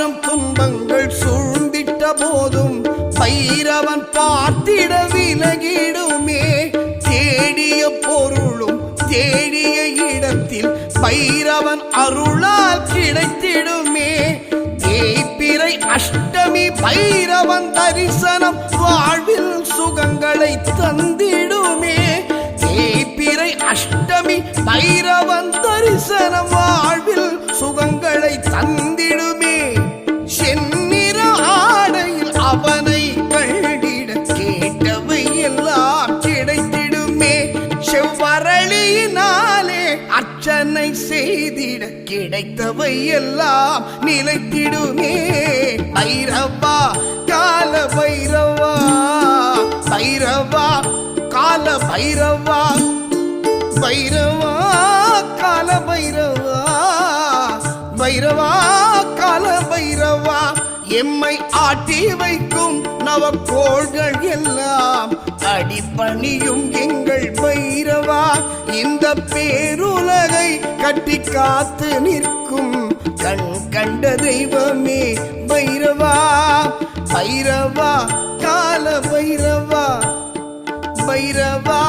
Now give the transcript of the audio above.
ஆயிரம் துன்பங்கள் சூழ்ந்திட்ட போதும் பைரவன் பார்த்திட விலகிடுமே. தேடிய பொருளும் தேடிய இடத்தில் பைரவன் அருளால் கிடைத்திடுமே. தேய்பிறை அஷ்டமி பைரவன் தரிசனம் வாழ்வில் சுகங்களை தந்திடுமே. தேய்பிறை அஷ்டமி பைரவன் தரிசனம் வாழ்வில் சுகங்களை தந்திடுமே. செந்நிற ஆடையில் அவனை கண்டிட கேட்டவை எல்லாம் கிடைத்திடுமே. செவ்வரளியினாலே அர்ச்சனை செய்திட கிடைத்தவை எல்லாம் நிலைத்திடுமே. பைரவா கால பைரவா, பைரவா கால பைரவா, பைரவா கால பைரவா, பைரவா கால பைரவா. எம்மை ஆட்டி வைக்கும் நவக்கோள்கள் எல்லாம் அடிபணியும் எங்கள் பைரவா. இந்த பேருலகை கட்டி காத்து நிற்கும் கண் கண்ட தெய்வமே பைரவா. பைரவா கால பைரவா, பைரவா